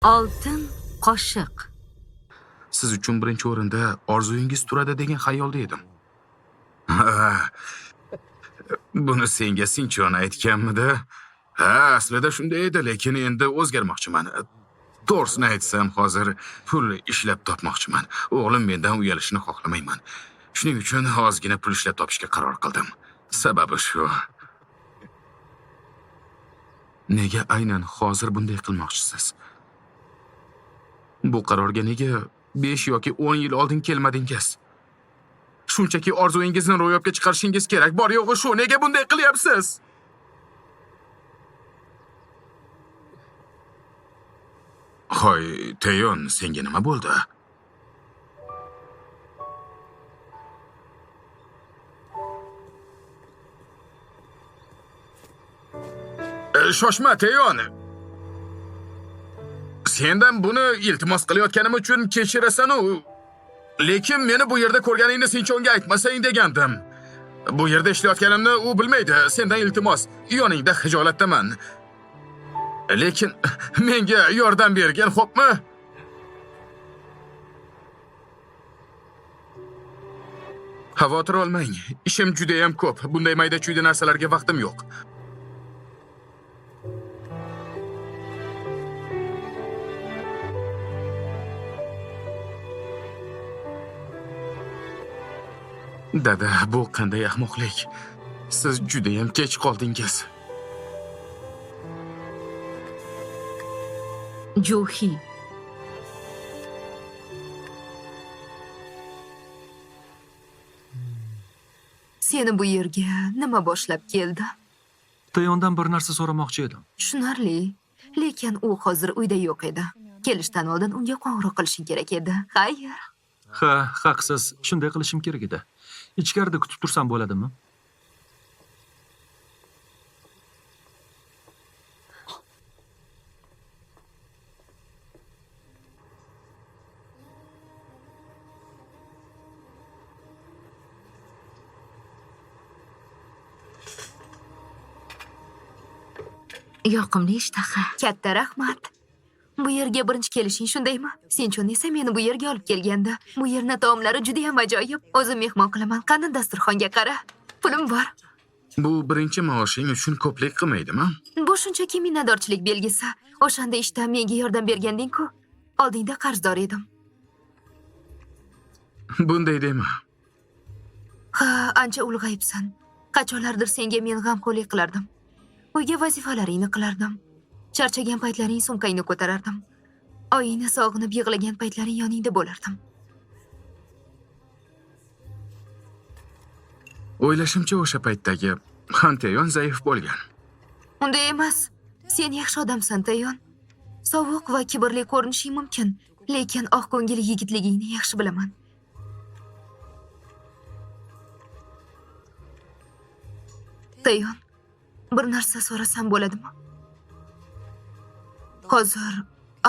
Oltin qoshiq. Siz uchun birinchi o'rinda orzuyingiz turadi degan xayolda edim. Buni senga Sinchon aytganmidi? Ha, aslida shunday edi, lekin endi o'zgarmoqchiman. To'g'risini aytsam, hozir pul ishlab topmoqchiman. O'g'lim mendan uyalishni xohlamayman. Shuning uchun ozgina pul ishlab topishga qaror qildim. Sababi shu. Nega aynan hozir bunday qilmoqchisiz? Bu qarorga nega 5 yoki 10 yil oldin kelmadingiz? Shunchaki orzuyingizni ro'yobga chiqarishingiz kerak. Bor yo'g'i shu. Nega bunday qilyapsiz? Hoy, Teyon, senga nima bo'ldi? Shoshma, Teyon. Sendan buni iltimos qilayotganim uchun kechirasan-u. Lekin meni bu yerda ko'rganingni Sinchonga aytmasang degandim. Bu yerda ishlayotganimni u bilmaydi. Sendan iltimos, yoningda hijolatdaman. Lekin menga yordam bergin, xo'pmi? Xavotir olmang. Ishim juda ham ko'p. Bunday mayda-chuyda narsalarga vaqtim yo'q. Dada, bu qanday ahmoqlik? Siz juda ham kech qoldingiz. Juhi. Seni bu yerga nima boshlab keldi? Tayondan bir narsa so'ramoqchi edim. Tushunarli, lekin u hozir uyda yo'q edi. Kelishdan oldin unga qo'ng'iroq qilishing kerak edi. Xayr. Ha, haqsiz. Shunday qilishim kerak edi. Ichkarida kutib tursam bo'ladimi? Yoqimli ishtaha. Katta rahmat. Bu yerga birinchi kelishing shundaymi? Sinchon esa meni bu yerga olib kelgandi. Bu yerning taomlari juda ham ajoyib. O'zim mehmon qilaman. Qani dasturxonga qara. Pulim bor. Bu birinchi maoshing uchun ko'plik qilmaydimi? Bu shunchaki minnatdorchilik belgisi. O'shanda ishda menga yordam berganding-ku. Oldingda qarzdor edim. Bunday dema. Ha, ancha ulg'ayibsan. Qachonlardir senga men g'amxo'rlik qilardim. Uyga vazifalaringni qilardim. Charchagan paytlaring sumkangni ko'tarardim. Oyingni sog'inib yig'lagan paytlaring yoningda bo'lardim. O'ylashimcha o'sha paytdagi Teyon zaif bo'lgan. Unday emas. Sen yaxshi odamsan, Teyon. Sovuq va kibrli ko'rinishing mumkin, lekin oqko'ngil yigitligingni yaxshi bilaman. Teyon, bir narsa so'rasam bo'ladimi? Hozir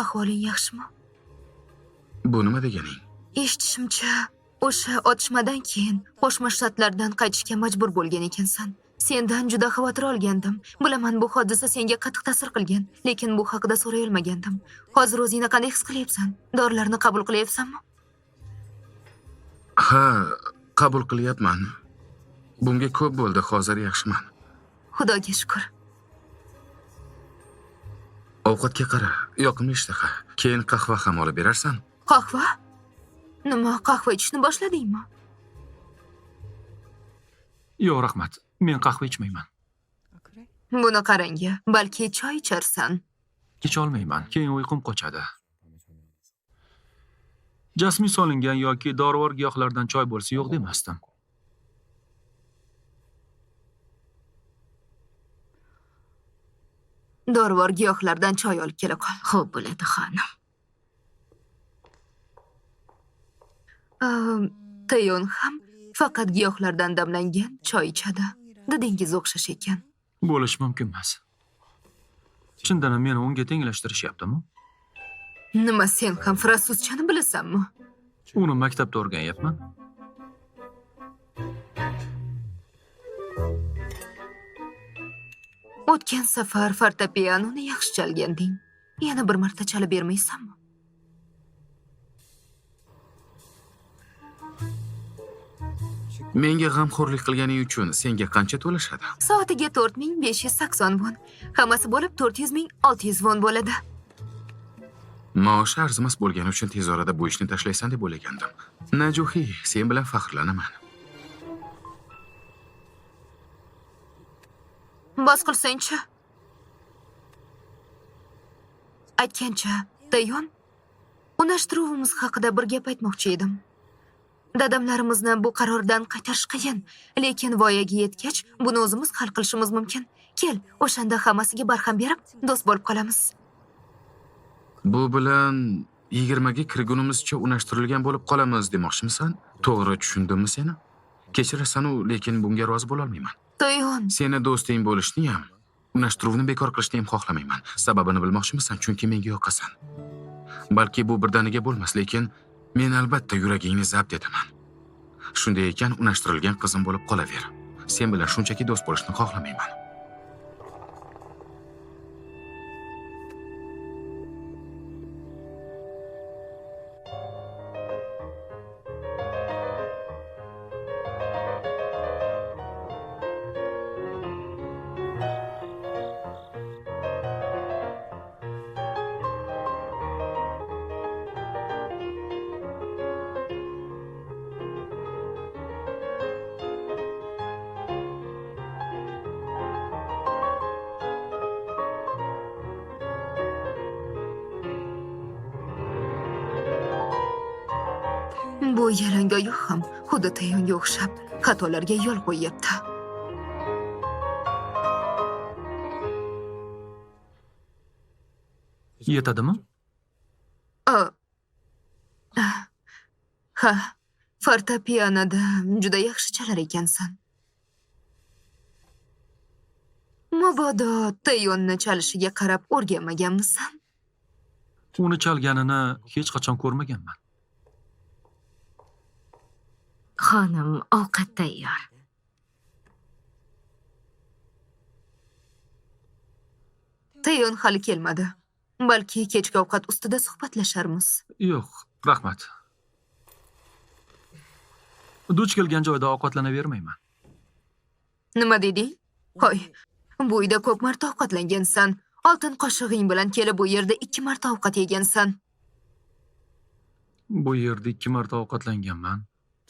ahvoling yaxshimi? Bu nima deganing? Eshitishimcha, o'sha otishmadan keyin Qo'shma Shtatlardan qaytishga majbur bo'lgan ekansan. Sendan juda xavotir olgandim. Bilaman, bu hodisa senga qattiq ta'sir qilgan, lekin bu haqida so'ray olmagandim. Hozir o'zingni qanday his qilyapsan? Dorilarni qabul qilyapsanmi? Ha, qabul qilyapman. Bunga ko'p bo'ldi, hozir yaxshiman. Xudoga shukr. Ovqatga qara, yoqimli ishtaha. Keyin qahva ham olib berarsan? Qahva? Nima, qahva ichishni boshladingmi? Yo'q, rahmat. Men qahva ichmayman. Buni qarang, balki choy icharsan. Icholmayman. Keyin uyqum qochadi. Jasmin solingan yoki dorivor giyohlardan choy bo'lsa yo'q demasdim. Dorivor giyohlardan choy olib kela qol. Xo'p bo'ladi, xonim. Teyon ham faqat giyohlardan damlangan choy ichadi. Dadingiz o'xshash ekan. Bo'lish mumkin emas. Chindan ham meni unga tenglashtirishyaptimi? Nima, sen ham fransuzchani bilasanmi? Uni maktabda o'rganyapman. O'tgan safar fortepianoni yaxshi chalganding. yana bir marta chalib bermaysanmi? Menga g'amxo'rlik qilganing uchun senga qancha to'lashadi? Soatiga 4580 won. Hammasi bo'lib 400,600 won bo'ladi. Maoshi arzimas bo'lgani uchun tez orada bu ishni tashlaysan deb o'ylagandim. Najuhi, sen bilan faxrlanaman. Bas qilsang-chi. Aytgancha, Tayon, unashtiruvimiz haqida bir gap aytmoqchi edim. Dadamlarimizni bu qarordan qaytarish qiyin, lekin voyaga yetgach, buni o'zimiz hal qilishimiz mumkin. Kel, o'shanda hammasiga barham berib, do'st bo'lib qolamiz. Bu bilan 20 ga kirgunimizcha unashtirilgan bo'lib qolamiz demoqchimisan? To'g'ri tushundimmi seni? Kechirasan-u, lekin bunga rozi bo'la olmayman. Tayon, Seni do'sting bo'lishni ham, unashtiruvni bekor qilishni ham xohlamayman. Sababini bilmoqchimisan? Chunki menga yoqasan. Balki bu birdaniga bo'lmas, lekin men albatta yuragingni zabt etaman. Shunday ekan, unashtirilgan qizim bo'lib qolaver. Sen bilan shunchaki do'st bo'lishni xohlamayman. bu yalangoyoq ham xuddi Tayonga o'xshab xatolarga yo'l qo'yyapti. Yetadimi? Ha, fortepianoda juda yaxshi chalar ekansan. Mabodo Tayonni chalishiga qarab o'rganmaganmisan? Uni chalganini hech qachon ko'rmaganman. Xonim, ovqat tayyor. Tayon hali kelmadi. Balki kechki ovqat ustida suhbatlasharmiz. Yo'q, rahmat. Duch kelgan joyda ovqatlanavermayman. Nima deding? Hoy, bu uyda ko'p marta ovqatlangansan. Oltin qoshig'ing bilan kelib bu yerda 2 marta ovqat yegansan. Bu yerda 2 marta ovqatlanganman.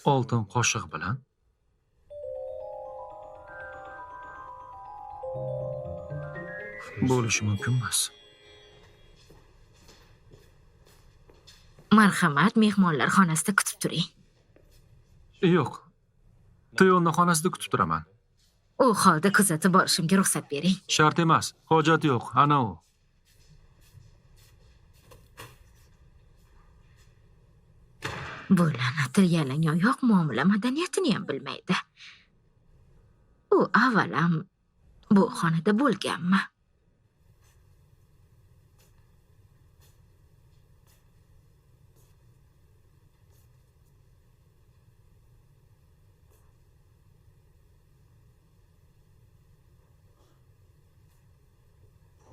Oltin qoshiq bilan. Bo'lishi mumkin emas. Marhamat, mehmonlar xonasida kutib turing. Yo'q. Tayonni xonasida kutib turaman. U holda kuzatib borishimga ruxsat bering. Shart emas. Hojat yo'q. Ana u. Bu la'natil yalangoyoq muomala madaniyatini ham bilmaydi. U avvalam bu xonada bo'lganmi?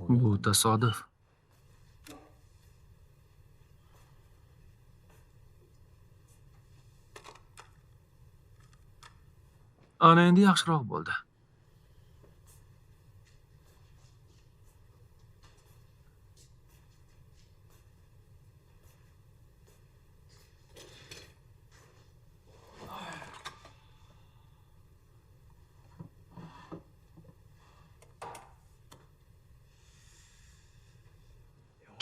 Bu tasodif. Ana endi yaxshiroq bo'ldi.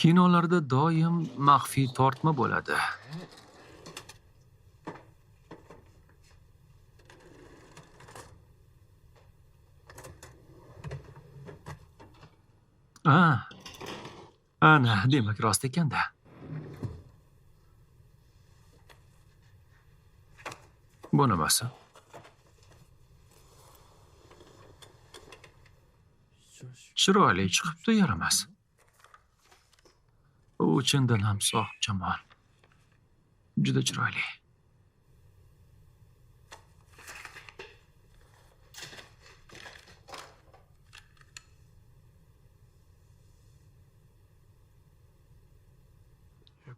Kinolarda doim maxfiy tortma bo'ladi. Ana, demak rost ekanda. Bu nimasi? Chiroyli chiqibdi, yaramas. U chindan ham sohib jamol. Juda chiroyli.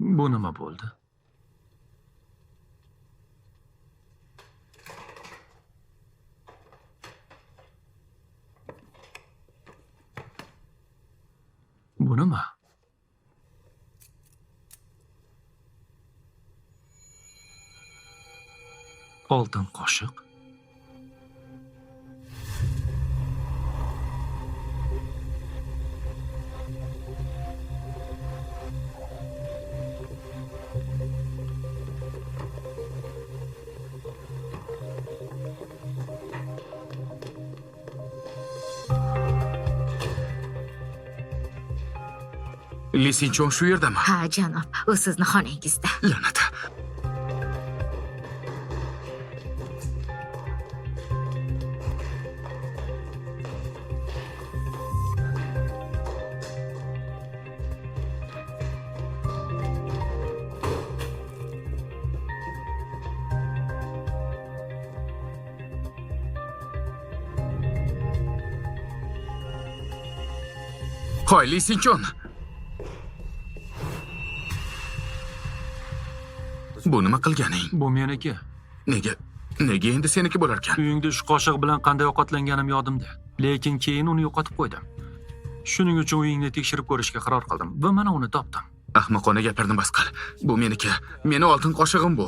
Bu nima bo'ldi? Bu nima? Oltin qoshiq. Li Sinchon shu yerdami? Ha, janob, u sizni xonangizda. La'nat. Hoy, Li Sinchon. Bu nima qilganing? Bu meniki. Nega endi seniki bo'larkan? Uyingda shu qoshiq bilan qanday ovqatlanganim yodimda. Lekin keyin uni yo'qotib qo'ydim. Shuning uchun uyingni tekshirib ko'rishga qaror qildim va mana uni topdim. Ahmoqona gaplarni bas qil. Bu meniki. Meni oltin qoshig'im bu.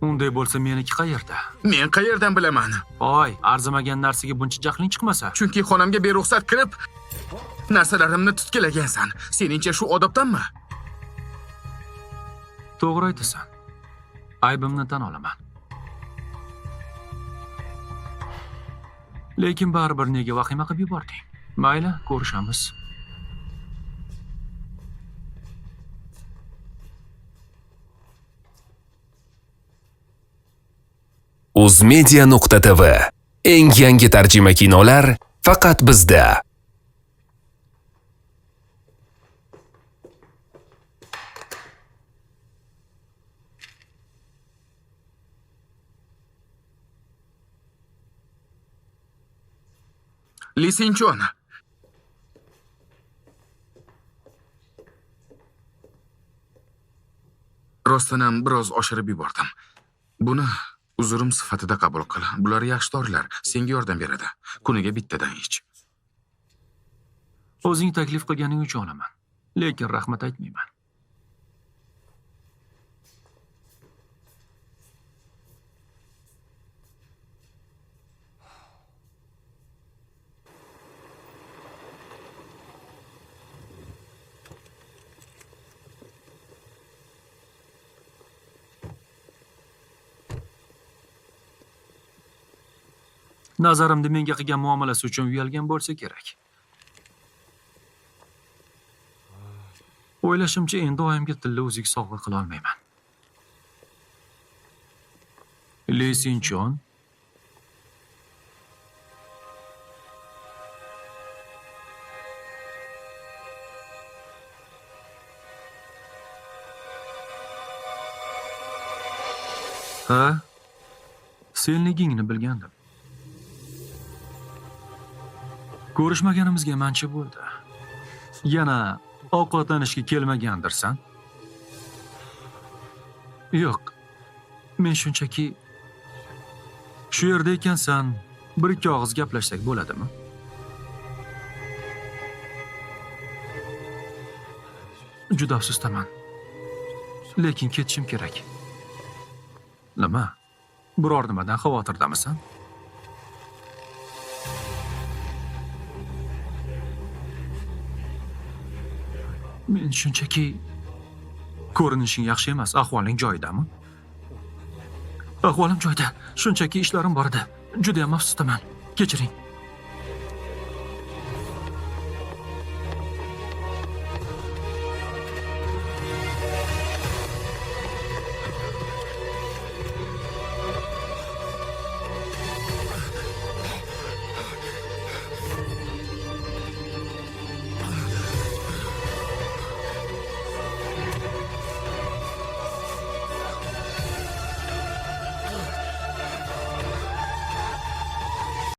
Unday bo'lsa meniki qayerda? Men qayerdan bilaman? Voy, arzimagan narsaga buncha jahling chiqmasa. Chunki xonamga beruxsat kirib, narsalarimni tutkilagansan. Seningcha shu odobdanmi? To'g'ri aytasan. Aybimni tan olaman. Lekin baribir nega vahima qilib yubording? Mayli, ko'rishamiz. Uzmedia.tv. Eng yangi tarjima kinolar faqat bizda. Li Sinchon. Rostdan biroz oshirib yubordim. Buni uzurim sifatida qabul qil. Bular yaxshi dorilar, senga yordam beradi. Kuniga bittadan ich. O'zing taklif qilganing uchun olaman. Lekin rahmat aytmayman. Nazarimda menga qilgan muomalasi uchun uyalgan bo'lsa kerak. O'ylashimcha endi oyimga tilla o'zik sovg'a qila olmayman. Li Sinchon. Ha? Senligingni bilgandim. Ko'rishmaganimizga mancha bo'ldi. Yana ovqatlanishga kelmagandirsan? Yo'q. Men shunchaki shu yerda ekansan, bir-ikki og'iz gaplashsak bo'ladimi? Juda afsusdaman. Lekin ketishim kerak. Nima? Biror nimadan xavotirdamisan? Men shunchaki ko'rinishing yaxshi emas, ahvoling joyidami? Ahvolim joyida, shunchaki ishlarim bor edi. Juda ham afsusdaman. Kechiring.